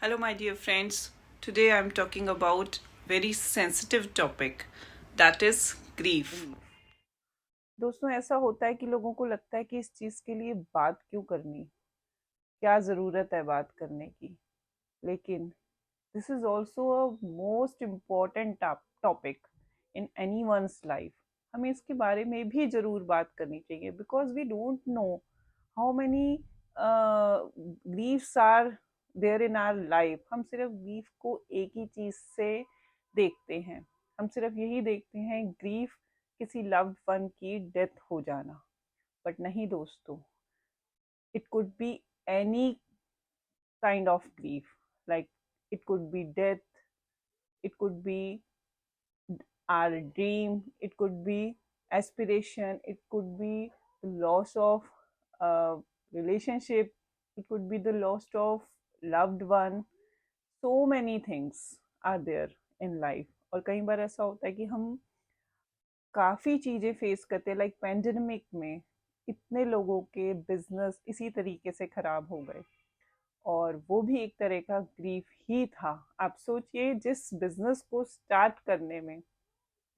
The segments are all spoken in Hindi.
Hello, my dear friends. Today I'm talking about very sensitive topic, that is grief. दोस्तों, ऐसा होता है कि लोगों को लगता है कि इस चीज के लिए बात क्यों करनी, क्या जरूरत है बात करने की। लेकिन this is also a most important topic in anyone's life. हमें इसके बारे में भी जरूर बात करनी चाहिए because we don't know how many griefs are there in our life. हम सिर्फ ग्रीफ को एक ही चीज से देखते हैं, हम सिर्फ यही देखते हैं ग्रीफ किसी लव्ड वन की डेथ हो जाना। बट नहीं दोस्तों, it could be any kind of grief, like it could be death, it could be our dream, it could be aspiration, it could be the loss of a relationship, it could be the loss of loved one. So many things are there in life. और कई बार ऐसा होता है कि हम काफ़ी चीज़ें फेस करते हैं, लाइक पेंडेमिक में इतने लोगों के बिजनेस इसी तरीके से खराब हो गए, और वो भी एक तरह का ग्रीफ ही था। आप सोचिए, जिस बिजनेस को स्टार्ट करने में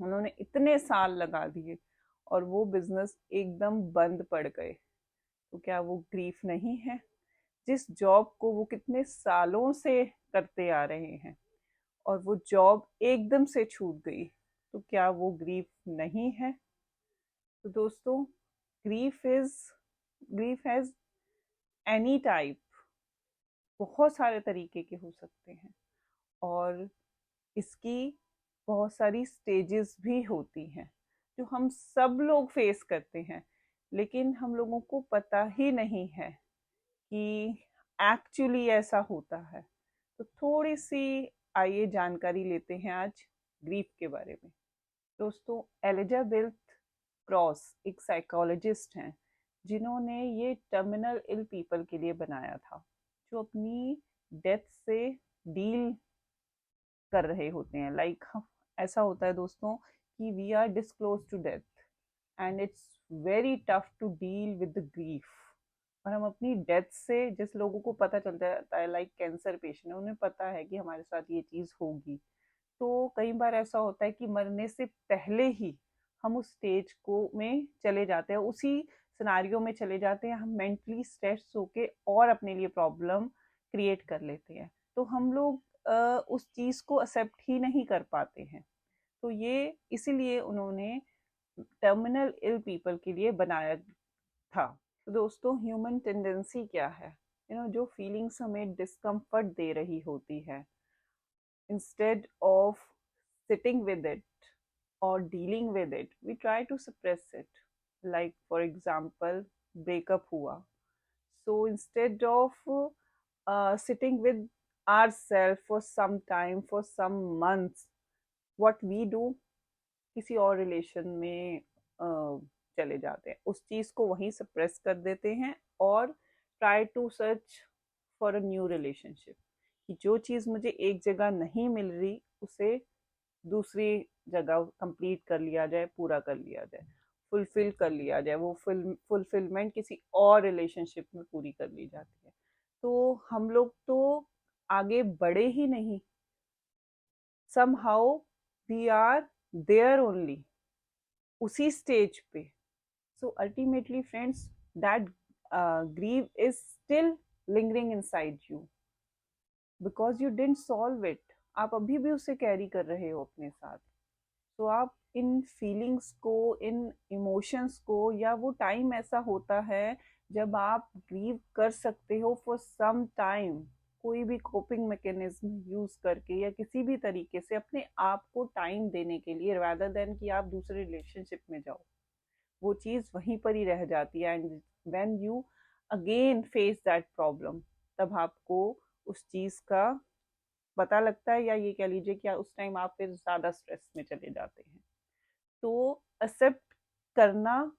उन्होंने इतने साल लगा दिए और वो बिजनेस एकदम बंद पड़ गए, तो क्या वो ग्रीफ नहीं है? जिस जॉब को वो कितने सालों से करते आ रहे हैं और वो जॉब एकदम से छूट गई, तो क्या वो ग्रीफ नहीं है? तो दोस्तों, grief is grief has any type, बहुत सारे तरीके के हो सकते हैं, और इसकी बहुत सारी स्टेजेस भी होती हैं जो हम सब लोग फेस करते हैं, लेकिन हम लोगों को पता ही नहीं है कि एक्चुअली ऐसा होता है। तो थोड़ी सी आइए जानकारी लेते हैं आज ग्रीफ के बारे में। दोस्तों, एलिजाबेथ क्रॉस एक साइकोलॉजिस्ट हैं जिन्होंने ये टर्मिनल इल पीपल के लिए बनाया था, जो अपनी डेथ से डील कर रहे होते हैं। लाइक ऐसा होता है दोस्तों कि we are disclose to death and it's very tough to deal with the grief. और हम अपनी डेथ से, जिस लोगों को पता चल जाता है, लाइक कैंसर पेशेंट है, उन्हें पता है कि हमारे साथ ये चीज़ होगी, तो कई बार ऐसा होता है कि मरने से पहले ही हम उस स्टेज को में चले जाते हैं, उसी सिनारियो में चले जाते हैं, हम मेंटली स्ट्रेस होके और अपने लिए प्रॉब्लम क्रिएट कर लेते हैं। तो हम लोग उस चीज़ को एक्सेप्ट ही नहीं कर पाते हैं। तो ये इसीलिए उन्होंने टर्मिनल इल पीपल के लिए बनाया था। तो दोस्तों, ह्यूमन टेंडेंसी क्या है? जो फीलिंग्स हमें डिस्कम्फर्ट दे रही होती है, instead of sitting with it or dealing with it, we try to suppress it. Like, for example, breakup hua. So instead of sitting with ourselves for some time, for some months, what we do, किसी और रिलेशन में चले जाते हैं, उस चीज़ को वहीं सप्रेस कर देते हैं और try to search for a new relationship, कि जो चीज़ मुझे एक जगह नहीं मिल रही उसे दूसरी जगह कंप्लीट कर लिया जाए, पूरा कर लिया जाए, फुलफिल कर लिया जाए, वो फुलफिलमेंट किसी और रिलेशनशिप में पूरी कर ली जाती है। तो हम लोग तो आगे बढ़े ही नहीं, somehow we are there only, उसी स्टेज पे। So ultimately friends, that grief is still lingering inside you because you didn't solve it. आप अभी भी उसे कैरी कर रहे हो अपने साथ। तो आप इन फीलिंग्स को, इन इमोशंस को, या वो टाइम ऐसा होता है जब आप ग्रीव कर सकते हो फॉर सम टाइम, कोई भी कोपिंग मैकेनिज्म यूज करके या किसी भी तरीके से अपने आप को टाइम देने के लिए, रादर देन कि आप दूसरे रिलेशनशिप में जाओ, वो चीज़ वहीं पर ही रह जाती है। And when you again face that problem, तब आपको उस चीज़ का पता लगता है, या ये कह लीजिए कि उस टाइम आप फिर ज़्यादा स्ट्रेस में चले जाते हैं। तो एक्सेप्ट करना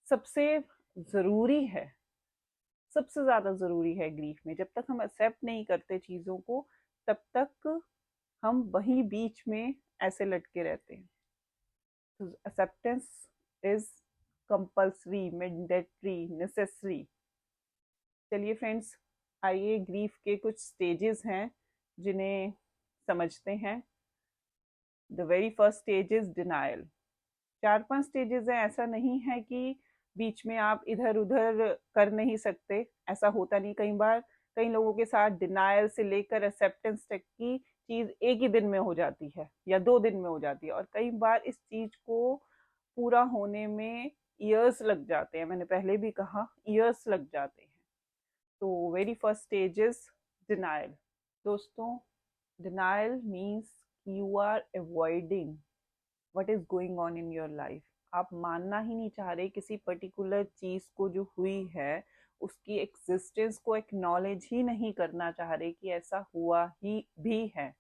सबसे ज़रूरी है, सबसे ज़्यादा ज़रूरी है ग्रीफ में। जब तक हम एक्सेप्ट नहीं करते चीज़ों को, तब तक हम वहीं बीच में ऐसे लटके रहते हैं। तो acceptance is compulsory, mandatory, necessary. चलिए फ्रेंड्स, आइए, ग्रीफ के कुछ स्टेजेस हैं जिन्हें समझते हैं। The very first stage is denial. 4-5 stages हैं, ऐसा नहीं है कि बीच में आप इधर उधर कर नहीं सकते, ऐसा होता नहीं। कई बार कई लोगों के साथ डिनायल से लेकर एक्सेप्टेंस तक की चीज एक ही दिन में हो जाती है या 2 दिन में हो जाती है, और कई बार इस चीज को पूरा होने में ईयर्स लग जाते हैं। मैंने पहले भी कहा ईयर्स लग जाते हैं। तो very first stage is denial. दोस्तों, denial means you are avoiding what is going on in your life. आप मानना ही नहीं चाह रहे किसी पर्टिकुलर चीज को जो हुई है, उसकी एग्जिस्टेंस को एक्नॉलेज ही नहीं करना चाह रहे कि ऐसा हुआ ही भी है।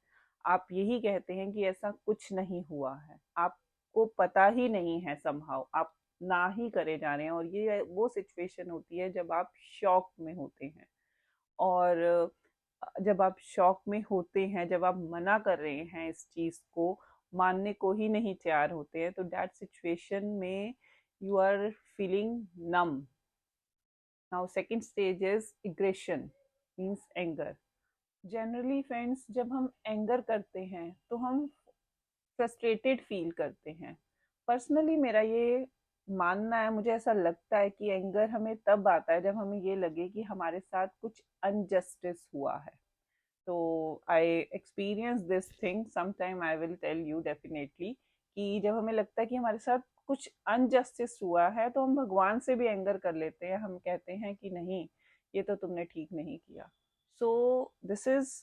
आप यही कहते हैं कि ऐसा कुछ नहीं हुआ है, आपको पता ही नहीं है, समहाउ आप ना ही करे जा रहे हैं। और ये वो सिचुएशन होती है जब आप शॉक में होते हैं, और जब आप शॉक में होते हैं, जब आप मना कर रहे हैं इस चीज को, मानने को ही नहीं तैयार होते हैं, तो दैट सिचुएशन में you are feeling numb. Now second stage is aggression, means anger. Generally friends, जब हम एंगर करते हैं तो हम फ्रस्ट्रेटेड फील करते हैं। पर्सनली मेरा ये मानना है, मुझे ऐसा लगता है कि एंगर हमें तब आता है जब हमें ये लगे कि हमारे साथ कुछ अनजस्टिस हुआ है। तो I experience this thing, sometime I will tell you definitely, कि जब हमें लगता है कि हमारे साथ कुछ अनजस्टिस हुआ है तो हम भगवान से भी एंगर कर लेते हैं। हम कहते हैं कि नहीं, ये तो तुमने ठीक नहीं किया। So this is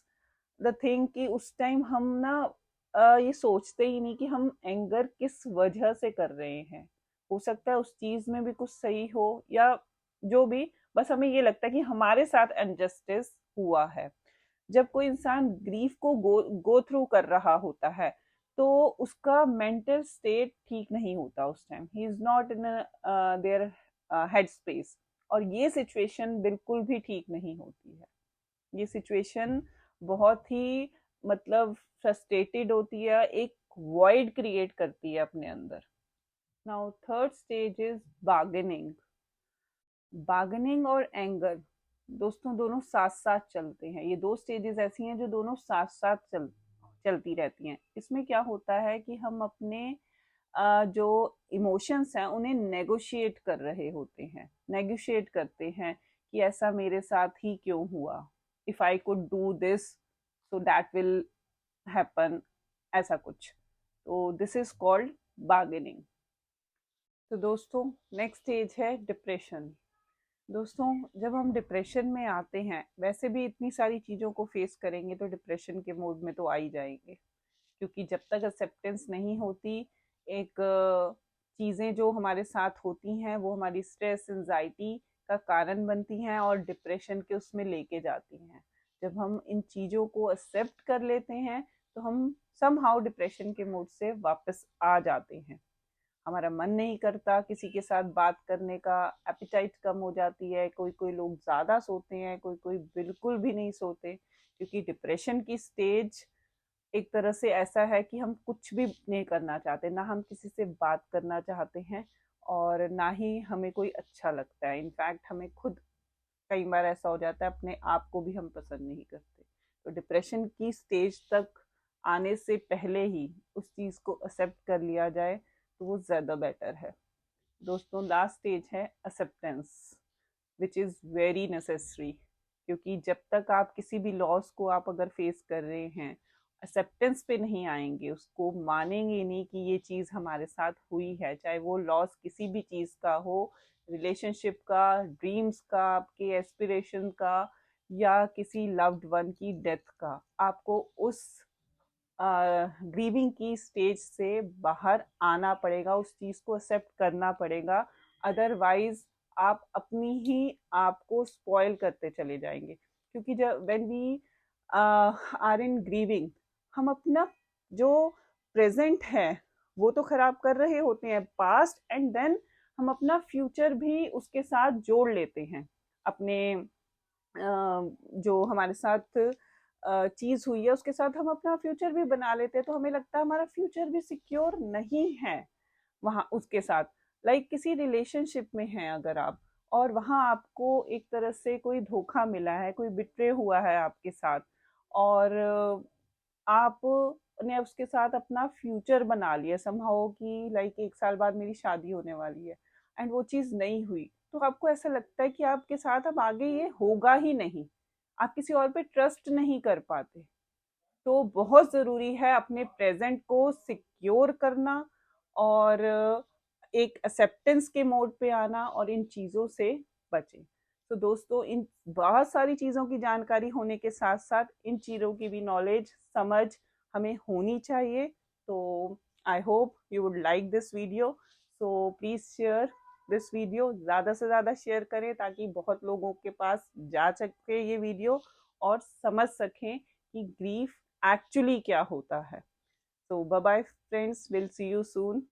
the thing कि उस टाइम हम ना ये सोचते ही नहीं कि हम एंगर किस वजह से कर रहे हैं। हो सकता है उस चीज में भी कुछ सही हो या जो भी, बस हमें ये लगता है कि हमारे साथ अनजस्टिस हुआ है। जब कोई इंसान ग्रीफ को गो थ्रू कर रहा होता है तो उसका मेंटल स्टेट ठीक नहीं होता उस time. He is not in their head space, और ये सिचुएशन बिल्कुल भी ठीक नहीं होती है। ये सिचुएशन बहुत ही मतलब फ्रस्ट्रेटेड होती है, एक वॉइड क्रिएट करती है अपने अंदर। Now third stage is bargaining. Bargaining और एंगर, दोस्तों, दोनों साथ साथ चलते हैं। ये दो स्टेजेस ऐसी हैं जो दोनों साथ साथ चलती रहती हैं। इसमें क्या होता है कि हम अपने जो इमोशंस हैं उन्हें नेगोशिएट कर रहे होते हैं, नेगोशिएट करते हैं कि ऐसा मेरे साथ ही क्यों हुआ, if I could do this so that will happen, ऐसा कुछ। तो दिस इज कॉल्ड बार्गेनिंग। तो दोस्तों, नेक्स्ट स्टेज है डिप्रेशन। दोस्तों, जब हम डिप्रेशन में आते हैं, वैसे भी इतनी सारी चीज़ों को फेस करेंगे तो डिप्रेशन के मोड में तो आ ही जाएंगे, क्योंकि जब तक एक्सेप्टेंस नहीं होती, एक चीज़ें जो हमारे साथ होती हैं वो हमारी स्ट्रेस एंजाइटी का कारण बनती हैं और डिप्रेशन के उसमें लेके जाती हैं। जब हम इन चीज़ों को एक्सेप्ट कर लेते हैं तो हम समहाउ डिप्रेशन के मोड से वापस आ जाते हैं। हमारा मन नहीं करता किसी के साथ बात करने का, एपिटाइट कम हो जाती है, कोई कोई लोग ज़्यादा सोते हैं, कोई कोई बिल्कुल भी नहीं सोते, क्योंकि डिप्रेशन की स्टेज एक तरह से ऐसा है कि हम कुछ भी नहीं करना चाहते, ना हम किसी से बात करना चाहते हैं और ना ही हमें कोई अच्छा लगता है। इनफैक्ट हमें खुद कई बार ऐसा हो जाता है, अपने आप को भी हम पसंद नहीं करते। तो डिप्रेशन की स्टेज तक आने से पहले ही उस चीज़ को एक्सेप्ट कर लिया जाए तो वो ज़्यादा बेटर है। दोस्तों, लास्ट स्टेज है acceptance, which is very necessary, क्योंकि जब तक आप किसी भी लॉस को आप अगर फेस कर रहे हैं, एक्सेप्टेंस पे नहीं आएंगे, उसको मानेंगे नहीं कि ये चीज़ हमारे साथ हुई है, चाहे वो लॉस किसी भी चीज़ का हो, रिलेशनशिप का, ड्रीम्स का, आपके एस्पिरेशन का, या किसी लव्ड वन की डेथ का, आपको उस ग्रीविंग की स्टेज से बाहर आना पड़ेगा, उस चीज़ को एक्सेप्ट करना पड़ेगा। अदरवाइज आप अपनी ही आप को स्पॉइल करते चले जाएंगे, क्योंकि जब when we are in grieving, हम अपना जो प्रेजेंट है वो तो खराब कर रहे होते हैं, पास्ट, एंड देन हम अपना फ्यूचर भी उसके साथ जोड़ लेते हैं। अपने जो हमारे साथ चीज़ हुई है उसके साथ हम अपना फ्यूचर भी बना लेते हैं, तो हमें लगता है हमारा फ्यूचर भी सिक्योर नहीं है वहाँ उसके साथ। लाइक किसी रिलेशनशिप में हैं अगर आप, और वहाँ आपको एक तरह से कोई धोखा मिला है, कोई बिट्रे हुआ है आपके साथ, और आपने उसके साथ अपना फ्यूचर बना लिया समहाउ कि लाइक 1 साल बाद मेरी शादी होने वाली है एंड वो चीज़ नहीं हुई, तो आपको ऐसा लगता है कि आपके साथ अब आगे ये होगा ही नहीं, आप किसी और पे ट्रस्ट नहीं कर पाते। तो बहुत ज़रूरी है अपने प्रेजेंट को सिक्योर करना और एक एक्सेप्टेंस के मोड पे आना और इन चीज़ों से बचें। तो दोस्तों, इन बहुत सारी चीज़ों की जानकारी होने के साथ साथ इन चीज़ों की भी नॉलेज समझ हमें होनी चाहिए। तो I hope you would like this video, so please share this video, ज़्यादा से ज़्यादा शेयर करें ताकि बहुत लोगों के पास जा सके ये वीडियो और समझ सकें कि ग्रीफ एक्चुअली क्या होता है। So bye bye friends, we'll see you soon.